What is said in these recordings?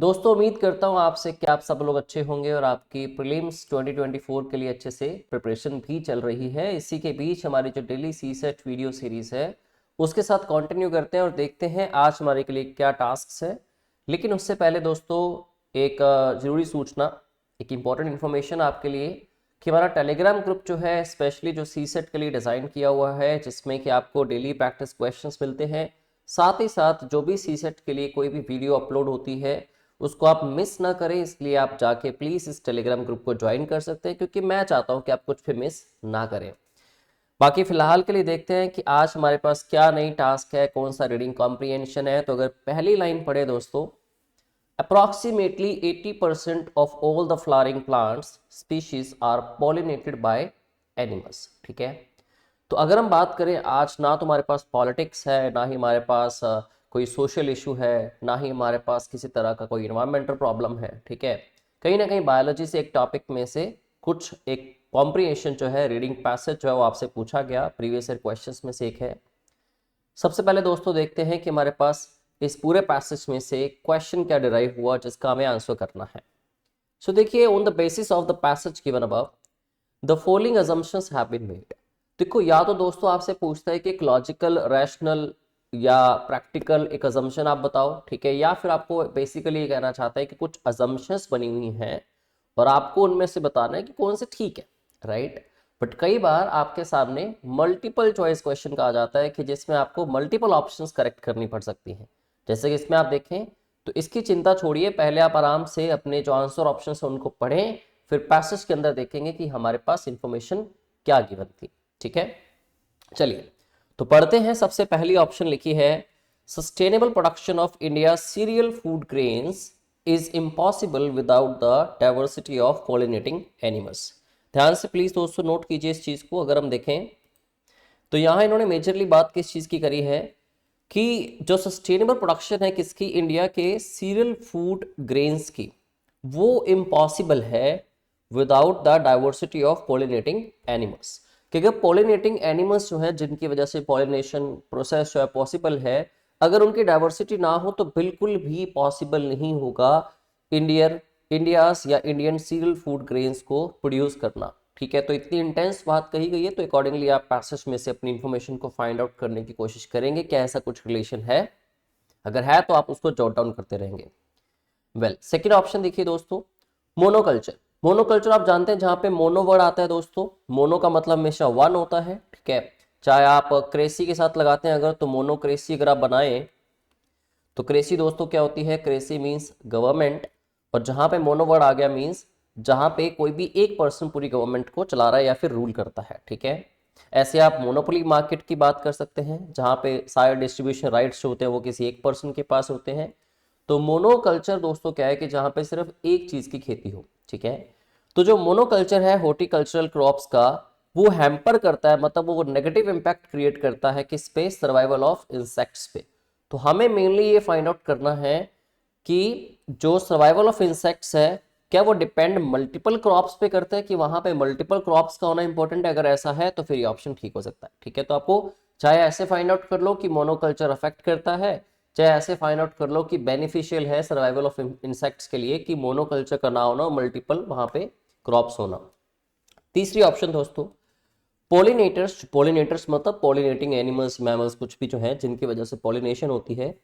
दोस्तों उम्मीद करता हूँ आपसे कि आप सब लोग अच्छे होंगे और आपकी प्रीलिम्स 2024 के लिए अच्छे से प्रिपरेशन भी चल रही है। इसी के बीच हमारी जो डेली सीसेट वीडियो सीरीज है उसके साथ कंटिन्यू करते हैं और देखते हैं आज हमारे के लिए क्या टास्क है। लेकिन उससे पहले दोस्तों एक ज़रूरी सूचना, एक इम्पॉर्टेंट इन्फॉर्मेशन आपके लिए कि हमारा टेलीग्राम ग्रुप जो है स्पेशली जो सीसेट के लिए डिज़ाइन किया हुआ है, जिसमें कि आपको डेली प्रैक्टिस क्वेश्चंस मिलते हैं, साथ ही साथ जो भी सीसेट के लिए कोई भी वीडियो अपलोड होती है उसको आप मिस ना करें, इसलिए आप जाके प्लीज़ इस टेलीग्राम ग्रुप को ज्वाइन कर सकते हैं, क्योंकि मैं चाहता हूं कि आप कुछ भी मिस ना करें। बाकी फिलहाल के लिए देखते हैं कि आज हमारे पास क्या नई टास्क है, कौन सा रीडिंग कॉम्प्रिहेंशन है। तो अगर पहली लाइन पढ़े दोस्तों, approximately 80% of all the flowering plants species are pollinated by animals. ठीक है, तो अगर हम बात करें आज, ना तो हमारे पास पॉलिटिक्स है, ना ही हमारे पास कोई सोशल इशू है, ना ही हमारे पास किसी तरह का कोई इन्वायरमेंटल प्रॉब्लम है। ठीक है, कहीं ना कहीं बायोलॉजी से एक टॉपिक में से कुछ एक कॉम्प्रिहेंशन जो है, रीडिंग पैसेज जो है वो आपसे पूछा गया, प्रीवियस ईयर क्वेश्चंस में से एक है। सबसे पहले दोस्तों देखते हैं कि हमारे पास इस पूरे पैसेज में से क्वेश्चन क्या डिराइव हुआ जिसका हमें आंसर करना है। सो देखिए, on the basis of the passage given above the following assumptions have been made. देखो, या तो दोस्तों आपसे पूछता है कि एक लॉजिकल, रैशनल या प्रैक्टिकल एक अजम्पशन आप बताओ। ठीक है, या फिर आपको बेसिकली ये कहना चाहता है कि कुछ अजम्पशंस बनी हुई हैं और आपको उनमें से बताना है कि कौन से ठीक है, राइट। बट कई बार आपके सामने मल्टीपल चॉइस क्वेश्चन कहा जाता है कि जिसमें आपको मल्टीपल ऑप्शंस करेक्ट करनी पड़ सकती हैं। जैसे कि इसमें आप देखें तो इसकी चिंता छोड़िए, पहले आप आराम से अपने जो आंसर ऑप्शन है उनको पढ़ें, फिर पैसेज के अंदर देखेंगे कि हमारे पास इंफॉर्मेशन क्या गिवन थी। ठीक है, चलिए तो पढ़ते हैं। सबसे पहली ऑप्शन लिखी है, sustainable production of India serial food grains is impossible without the diversity of pollinating animals. ध्यान से प्लीज दोस्तों नोट कीजिए इस चीज को। अगर हम देखें तो यहां इन्होंने मेजरली बात किस चीज की करी है कि जो सस्टेनेबल प्रोडक्शन है किसकी, इंडिया के सीरियल फूड ग्रेन्स की, वो इम्पॉसिबल है without the diversity of pollinating animals. क्योंकि पॉलिनेटिंग एनिमल्स जो है, जिनकी वजह से पॉलिनेशन प्रोसेस जो है पॉसिबल है, अगर उनकी डाइवर्सिटी ना हो तो बिल्कुल भी पॉसिबल नहीं होगा इंडियाज या इंडियन सीरियल फूड ग्रेन्स को प्रोड्यूस करना। ठीक है, तो इतनी इंटेंस बात कही गई है, तो अकॉर्डिंगली आप पैसेज में से अपनी इंफॉर्मेशन को फाइंड आउट करने की कोशिश करेंगे क्या ऐसा कुछ रिलेशन है। अगर है तो आप उसको जॉट डाउन करते रहेंगे। वेल, सेकेंड ऑप्शन देखिए दोस्तों, मोनोकल्चर। मोनोकल्चर आप जानते हैं, जहां पे मोनो वर्ड आता है दोस्तों, मोनो का मतलब हमेशा वन होता है। ठीक है, चाहे आप क्रेसी के साथ लगाते हैं अगर, तो मोनोक्रेसी अगर आप बनाए तो क्रेसी दोस्तों क्या होती है, क्रेसी मीन्स गवर्नमेंट, और जहां पे मोनो वर्ड आ गया मीन्स जहां पे कोई भी एक पर्सन पूरी गवर्नमेंट को चला रहा है या फिर रूल करता है। ठीक है, ऐसे आप मोनोपोली मार्केट की बात कर सकते हैं, जहां पे सारे डिस्ट्रीब्यूशन राइट्स जो होते हैं वो किसी एक पर्सन के पास होते हैं। तो मोनोकल्चर दोस्तों क्या है कि जहां पे सिर्फ एक चीज की खेती हो। ठीक है, तो जो मोनोकल्चर है हॉर्टिकल्चरल क्रॉप्स का, वो हैम्पर करता है, मतलब वो नेगेटिव इंपैक्ट क्रिएट करता है किस पे, सर्वाइवल ऑफ इंसेक्ट्स पे। तो हमें मेनली ये फाइंड आउट करना है कि जो सर्वाइवल ऑफ इंसेक्ट्स है, क्या वो डिपेंड मल्टीपल क्रॉप्स पे करते हैं, कि वहां पे मल्टीपल क्रॉप्स का होना इंपॉर्टेंट है। अगर ऐसा है तो फिर ये ऑप्शन ठीक हो सकता है। ठीक है, तो आपको चाहे ऐसे फाइंड आउट कर लो कि मोनोकल्चर अफेक्ट करता है, चाहे ऐसे फाइंड आउट कर लो कि बेनिफिशियल है सर्वाइवल ऑफ इंसेक्ट्स के लिए, कि मोनोकल्चर का ना होना, मल्टीपल वहां पे क्रॉप्स होना। तीसरी ऑप्शन दोस्तों, पोलिनेटर्स। पोलिनेटर्स मतलब पोलिनेटिंग एनिमल्स, मैमल्स, कुछ भी जो है जिनकी वजह से पोलिनेशन होती है।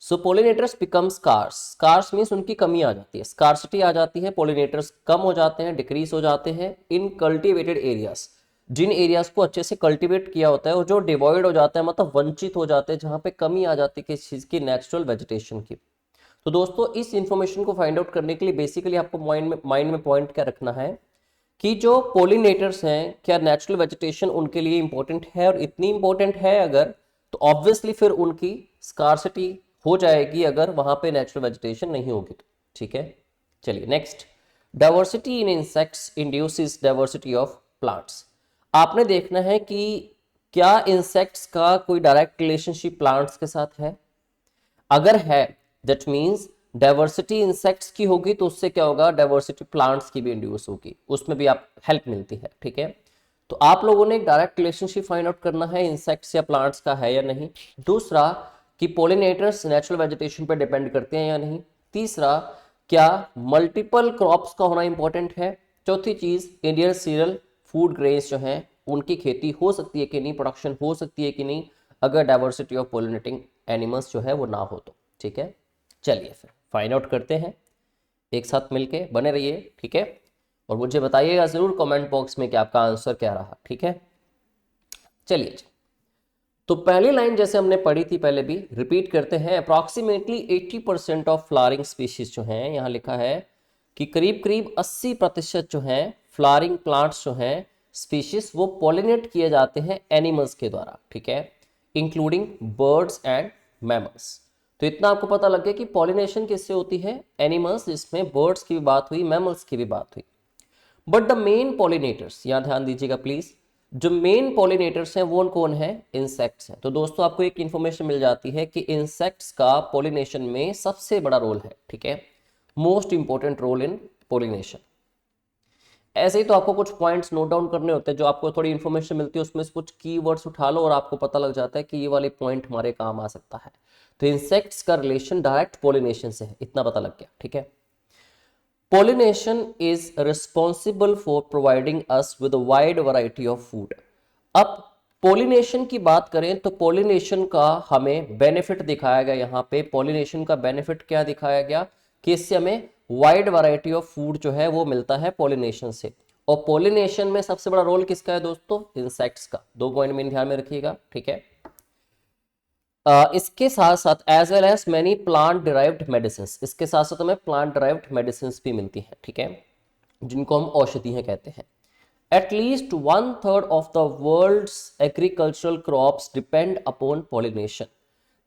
So pollinators become scarce. Scarce means उनकी कमी आ जाती है, स्कार्सिटी आ जाती है, पोलिनेटर्स कम हो जाते हैं, डिक्रीज हो जाते हैं इन कल्टिवेटेड एरियाज, जिन एरियाज को अच्छे से कल्टिवेट किया होता है, और जो डिवॉइड हो जाता है मतलब वंचित हो जाते हैं, जहां पे कमी आ जाती है किस चीज की, नेचुरल वेजिटेशन की। तो दोस्तों इस इंफॉर्मेशन को फाइंड आउट करने के लिए बेसिकली आपको माइंड में पॉइंट क्या रखना है कि जो पोलिनेटर्स हैं, क्या नेचुरल वेजिटेशन उनके लिए इंपॉर्टेंट है, और इतनी इंपॉर्टेंट है अगर, तो ऑब्वियसली फिर उनकी स्कार्सिटी हो जाएगी अगर वहां पे नेचुरल वेजिटेशन नहीं होगी तो। ठीक है, चलिए next, diversity in insects induces diversity of plants. आपने देखना है कि क्या इंसेक्ट्स का कोई डायरेक्ट रिलेशनशिप प्लांट्स के साथ है। अगर है, दैट मीन्स डाइवर्सिटी इंसेक्ट्स की होगी, तो उससे क्या होगा, डाइवर्सिटी प्लांट्स की भी इंड्यूस होगी, उसमें भी आप हेल्प मिलती है। ठीक है, तो आप लोगों ने एक डायरेक्ट रिलेशनशिप फाइंड आउट करना है इंसेक्ट्स या प्लांट्स का है या नहीं। दूसरा कि पोलिनेटर्स नेचुरल वेजिटेशन पर डिपेंड करते हैं या नहीं। तीसरा, क्या मल्टीपल क्रॉप्स का होना इंपॉर्टेंट है। चौथी चीज, इंडियन सीरियल फूड ग्रेन्स जो हैं उनकी खेती हो सकती है कि नहीं, प्रोडक्शन हो सकती है कि नहीं, अगर डाइवर्सिटी ऑफ पोलिनेटिंग एनिमल्स जो है वो ना हो तो। ठीक है, चलिए फिर फाइंड आउट करते हैं, एक साथ मिलके बने रहिए। ठीक है, और मुझे बताइएगा जरूर कमेंट बॉक्स में कि आपका आंसर क्या रहा। ठीक है, चलिए। तो पहली लाइन जैसे हमने पढ़ी थी पहले भी रिपीट करते हैं। अप्रॉक्सीमेटली 80% ऑफ फ्लावरिंग स्पीशीज जो हैं, यहाँ लिखा है कि करीब करीब 80% जो हैं फ्लावरिंग प्लांट्स जो हैं स्पीशीज, वो पॉलिनेट किए जाते हैं एनिमल्स के द्वारा। ठीक है, इंक्लूडिंग बर्ड्स एंड मैमल्स। तो इतना आपको पता लग गया कि पॉलिनेशन किससे होती है, एनिमल्स, जिसमें बर्ड्स की भी बात हुई, मैमल्स की भी बात हुई। बट द मेन पॉलिनेटर्स, यहां ध्यान दीजिएगा प्लीज, जो मेन पॉलिनेटर्स हैं वो कौन है, इंसेक्ट्स हैं। तो दोस्तों आपको एक इंफॉर्मेशन मिल जाती है कि इंसेक्ट्स का पॉलिनेशन में सबसे बड़ा रोल है। ठीक है, most important role in pollination. ऐसे ही तो आपको कुछ पॉइंट्स नोट डाउन करने होते हैं, जो आपको थोड़ी इंफॉर्मेशन मिलती है उसमें से कुछ कीवर्ड्स उठा लो और आपको पता लग जाता है कि ये वाले पॉइंट हमारे काम आ सकता है। तो इंसेक्ट्स का रिलेशन डायरेक्ट पॉलिनेशन से है, इतना पता लग गया। ठीक है, Pollination is responsible for providing us with a wide variety of food. अब pollination की बात करें तो pollination का हमें बेनिफिट दिखाया गया, यहाँ पे pollination का बेनिफिट क्या दिखाया गया कि इससे हमें वाइड वैरायटी ऑफ फूड जो है वो मिलता है pollination से। और pollination में सबसे बड़ा रोल किसका है दोस्तों, इंसेक्ट्स का। 2 पॉइंट में ध्यान में रखिएगा। ठीक है, इसके साथ साथ as well as many plant derived medicine, इसके साथ साथ हमें प्लांट डिराइव्ड मेडिसिन भी मिलती हैं। ठीक है, जिनको हम औषधियां कहते हैं। At least 1/3 of the world's agricultural crops depend upon pollination.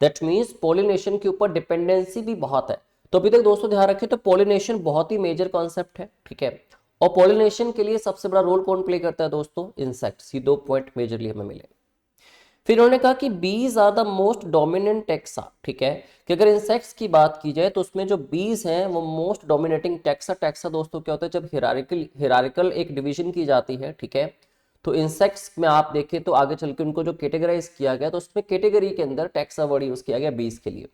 That means pollination के ऊपर डिपेंडेंसी भी बहुत है। तो अभी तक दोस्तों ध्यान रखिए, तो पॉलिनेशन बहुत ही मेजर कॉन्सेप्ट है। ठीक है, और पॉलिनेशन के लिए सबसे बड़ा रोल कौन प्ले करता है दोस्तों, इंसेक्ट्स। ये 2 पॉइंट मेजरली हमें मिले। फिर उन्होंने कहा कि bees are the most dominant taxa. ठीक है, कि अगर इंसेक्ट्स की बात की जाए तो उसमें जो बीज हैं वो मोस्ट डोमिनेटिंग टेक्सा। टेक्सा दोस्तों क्या होता है, जब हिरारिकल एक डिवीजन की जाती है। ठीक है, तो इंसेक्ट्स में आप देखें तो आगे चल के उनको जो कैटेगराइज किया गया तो उसमें कैटेगरी के अंदर टेक्सा वर्ड यूज किया गया बीज के लिए,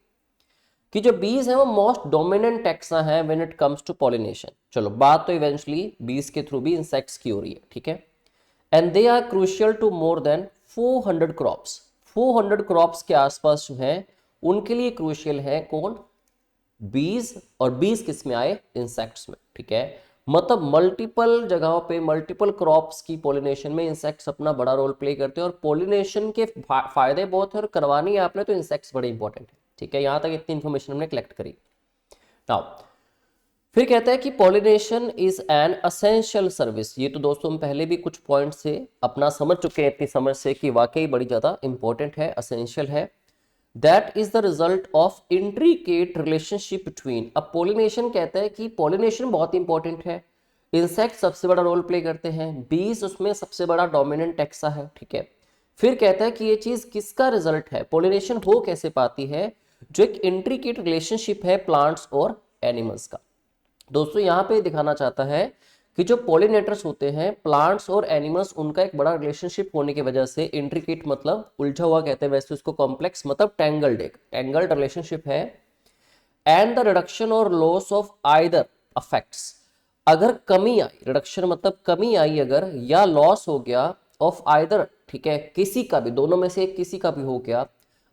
कि जो बीज है वो मोस्ट डोमिनेंट टेक्सा है when it comes to pollination. चलो, बात तो इवेंचुअली बीज के थ्रू भी इंसेक्ट्स की हो रही है। ठीक है, and they are crucial to more than 400 crops. 400 crops के आसपास जो है उनके लिए क्रूशियल है कौन, बीज। और बीज किस में आए, इंसेक्ट्स में। ठीक है, मतलब मल्टीपल जगहों पे मल्टीपल क्रॉप्स की पॉलिनेशन में इंसेक्ट्स अपना बड़ा रोल प्ले करते हैं। और पॉलिनेशन के फायदे बहुत है और करवानी है आपने तो इंसेक्ट्स बड़े इंपॉर्टेंट है। ठीक है, यहां तक इतनी इंफॉर्मेशन हमने कलेक्ट करी। नाउ फिर कहता है कि pollination is an essential service. ये तो दोस्तों हम पहले भी कुछ पॉइंट से अपना समझ चुके हैं, इतनी समझ से कि वाकई बड़ी ज्यादा इंपॉर्टेंट है, असेंशियल है। That is the result of intricate relationship between. अब पॉलिनेशन कहता है कि पॉलिनेशन बहुत इंपॉर्टेंट है, इंसेक्ट सबसे बड़ा रोल प्ले करते हैं, बीज उसमें सबसे बड़ा डोमिनेंट टेक्सा है। ठीक है, फिर कहता है कि ये चीज किसका रिजल्ट है, पॉलिनेशन हो कैसे पाती है, जो एक इंट्रिकेट रिलेशनशिप है प्लांट्स और एनिमल्स का। दोस्तों यहाँ पे दिखाना चाहता है कि जो पॉलिनेटर्स होते हैं प्लांट्स और एनिमल्स, उनका एक बड़ा रिलेशनशिप होने की वजह से, इंट्रिकेट मतलब उलझा हुआ कहते हैं, वैसे उसको कॉम्प्लेक्स मतलब टेंगल्ड, एक टेंगल्ड रिलेशनशिप है। एंड द रिडक्शन और लॉस ऑफ आइदर अफेक्ट्स, अगर कमी आई, रिडक्शन मतलब कमी आई अगर, या लॉस हो गया ऑफ आइदर, ठीक है, किसी का भी, दोनों में से किसी का भी हो गया,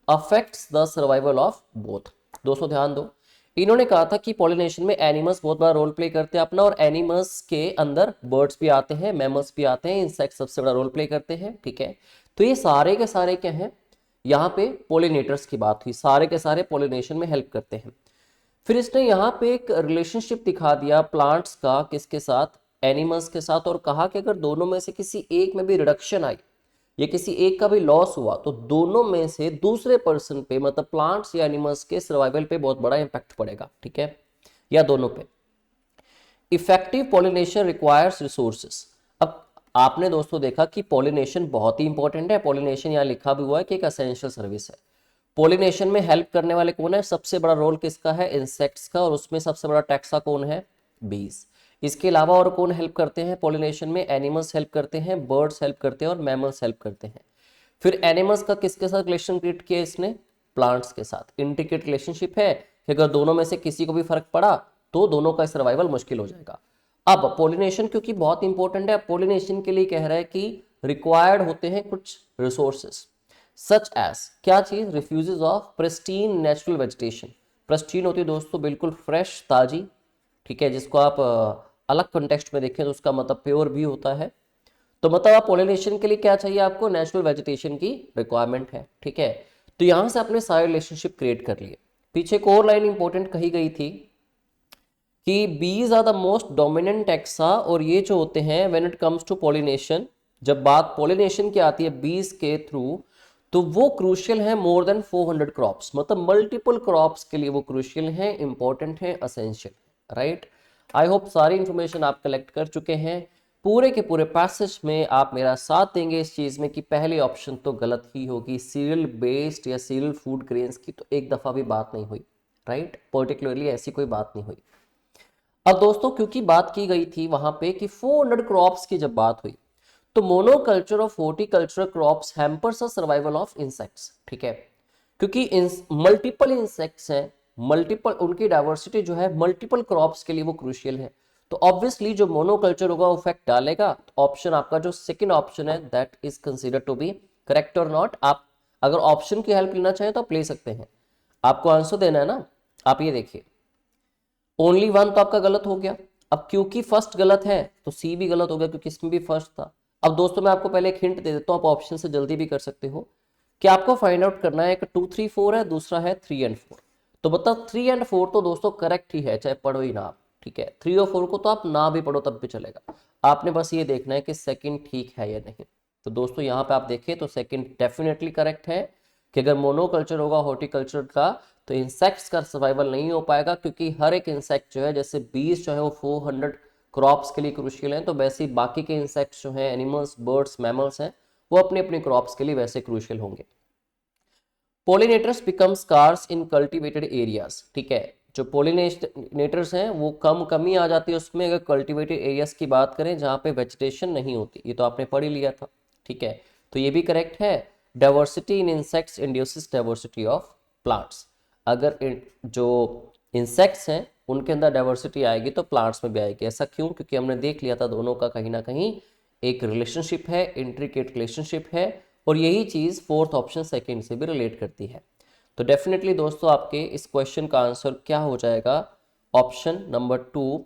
affects the survival of both. दोस्तों ध्यान दो, इन्होंने कहा था कि पॉलिनेशन में एनिमल्स बहुत बड़ा रोल प्ले करते हैं अपना, और एनिमल्स के अंदर बर्ड्स भी आते हैं, मैमल्स भी आते हैं, इंसेक्ट्स सबसे बड़ा रोल प्ले करते हैं। ठीक है, तो ये सारे के सारे क्या हैं, यहाँ पे पॉलिनेटर्स की बात हुई, सारे के सारे पॉलिनेशन में हेल्प करते हैं। फिर इसने यहाँ पे एक रिलेशनशिप दिखा दिया प्लांट्स का किसके साथ, एनिमल्स के साथ, और कहा कि अगर दोनों में से किसी एक में भी रिडक्शन आई या किसी एक का भी लॉस हुआ तो दोनों में से दूसरे पर्सन पे, मतलब प्लांट्स या एनिमल्स के सर्वाइवल पे बहुत बड़ा इंपैक्ट पड़ेगा। ठीक है, या दोनों पे। Effective pollination requires resources. अब आपने दोस्तों देखा कि पॉलिनेशन बहुत ही इंपॉर्टेंट है, पॉलिनेशन यहाँ लिखा भी हुआ है कि एक एसेंशियल सर्विस है। पॉलिनेशन में हेल्प करने वाले कौन है, सबसे बड़ा रोल किसका है, इंसेक्ट्स का, और उसमें सबसे बड़ा टैक्सा कौन है, बीज। इसके अलावा और कौन हेल्प करते हैं पॉलिनेशन में, एनिमल्स हेल्प करते हैं, बर्ड्स हेल्प करते हैं और मैमल्स हेल्प करते हैं। फिर एनिमल्स का किसके साथ रिलेशन क्रिएट किया इसने, प्लांट्स के साथ। इंट्रिकेट रिलेशनशिप है कि अगर दोनों में से किसी को भी फर्क पड़ा तो दोनों का सर्वाइवल मुश्किल हो जाएगा। अब पोलिनेशन क्योंकि बहुत इंपॉर्टेंट है, पोलिनेशन के लिए कह रहा है कि रिक्वायर्ड होते हैं कुछ रिसोर्सेस सच एज क्या चीज, refuses of pristine natural vegetation. Pristine होती है दोस्तों बिल्कुल फ्रेश ताजी, ठीक है, जिसको आप अलग कंटेक्स्ट में देखें तो उसका मतलब प्योर भी होता है। तो मतलब आप पोलिनेशन के लिए क्या चाहिए, आपको नेचुरल वेजिटेशन की रिक्वायरमेंट है, ठीक है। तो यहां से आपने सारे रिलेशनशिप क्रिएट कर लिए। पीछे एक और लाइन इंपॉर्टेंट कही गई थी कि bees are the most dominant taxa, और ये जो होते हैं when it comes to pollination, जब बात पोलिनेशन की आती है बीज के थ्रू, तो वो क्रूशियल है मोर देन 400 क्रॉप्स, मतलब मल्टीपल क्रॉप्स के लिए वो क्रूशियल है, इंपॉर्टेंट है, असेंशियल, राइट। आई होप सारी इंफॉर्मेशन आप कलेक्ट कर चुके हैं। पूरे के पूरे पैसेज में आप मेरा साथ देंगे इस चीज में कि पहली ऑप्शन तो गलत ही होगी, सीरियल बेस्ड या सीरियल फूड ग्रेन्स की तो एक दफा भी बात नहीं हुई, राइट, पर्टिकुलरली ऐसी कोई बात नहीं हुई। अब दोस्तों क्योंकि बात की गई थी वहां पे कि 400 क्रॉप्स की जब बात हुई, तो monoculture of horticultural crops hampers the survival of insects, ठीक है, क्योंकि मल्टीपल इंसेक्ट्स हैं, मल्टीपल उनकी डाइवर्सिटी जो है मल्टीपल क्रॉप्स के लिए वो क्रूशियल है। तो ऑब्वियसली जो मोनोकल्चर होगा वो इफेक्ट डालेगा। तो ऑप्शन आपका जो सेकंड ऑप्शन है that is consider to be correct और नॉट। आप अगर ऑप्शन की हेल्प लेना चाहें तो आप ले सकते हैं, आपको आंसर देना है ना। आप ये देखिए ओनली वन तो आपका गलत हो गया। अब क्योंकि फर्स्ट गलत है तो सी भी गलत हो गया क्योंकि इसमें भी फर्स्ट था। अब दोस्तों मैं आपको पहले एक हिंट दे देता हूं, आप ऑप्शन से जल्दी भी कर सकते हो कि आपको फाइंड आउट करना है कि 2, 3, 4 है, दूसरा है 3 एंड 4। तो मतलब 3 एंड 4 तो दोस्तों करेक्ट ही है, चाहे पढ़ो ही ना आप, ठीक है। 3 और 4 को तो आप ना भी पढ़ो तब भी चलेगा, आपने बस ये देखना है कि सेकंड ठीक है या नहीं। तो दोस्तों यहाँ पे आप देखें तो सेकंड डेफिनेटली करेक्ट है कि अगर मोनोकल्चर होगा हॉर्टिकल्चर का तो इंसेक्ट्स का सर्वाइवल नहीं हो पाएगा, क्योंकि हर एक इंसेक्ट जो है, जैसे बीज जो है वो 400 क्रॉप्स के लिए क्रूशियल हैं, तो वैसे ही बाकी के इंसेक्ट्स जो हैं, एनिमल्स, बर्ड्स, मैमल्स हैं, वो अपने अपने क्रॉप्स के लिए वैसे क्रूशियल होंगे। पोलिनेटर्स बिकम स्कार्स इन कल्टीवेटेड एरियाज, ठीक है, जो पोलिनेटर्स हैं वो कमी आ जाती है उसमें अगर कल्टीवेटेड एरियाज की बात करें जहां पे वेजिटेशन नहीं होती, ये तो आपने पढ़ ही लिया था, ठीक है। तो ये भी करेक्ट है। Diversity in insects induces diversity of plants, अगर जो इंसेक्ट्स हैं उनके अंदर डाइवर्सिटी आएगी तो प्लांट्स में भी आएगी। ऐसा क्यों? क्योंकि हमने देख लिया था दोनों का कहीं ना कहीं एक रिलेशनशिप है, इंट्रिकेट रिलेशनशिप है, और यही चीज फोर्थ ऑप्शन सेकंड से भी रिलेट करती है। तो डेफिनेटली दोस्तों आपके इस क्वेश्चन का आंसर क्या हो जाएगा, option number 2,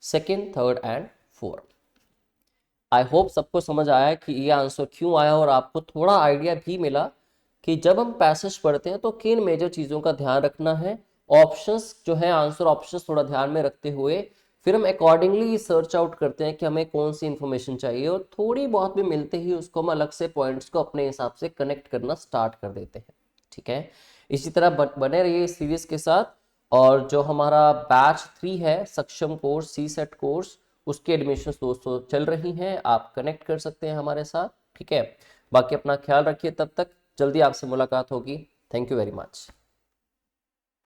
second, third and fourth. I hope सबको समझ आया कि ये आंसर क्यों आया, और आपको थोड़ा आइडिया भी मिला कि जब हम पैसेज पढ़ते हैं तो किन मेजर चीज़ों का ध्यान रखना है। ऑप्शंस जो है, आंसर ऑप्शंस थोड़ा ध्यान में रखते हुए फिर हम अकॉर्डिंगली सर्च आउट करते हैं कि हमें कौन सी इंफॉर्मेशन चाहिए, और थोड़ी बहुत भी मिलते ही उसको हम अलग से पॉइंट्स को अपने हिसाब से कनेक्ट करना स्टार्ट कर देते हैं, ठीक है। इसी तरह बने रहिए इस सीरीज के साथ। और जो हमारा बैच 3 है सक्षम कोर्स, सी सेट कोर्स, उसके एडमिशन्स दोस्तों चल रही हैं, आप कनेक्ट कर सकते हैं हमारे साथ, ठीक है। बाकी अपना ख्याल रखिए, तब तक जल्दी आपसे मुलाकात होगी। Thank you very much.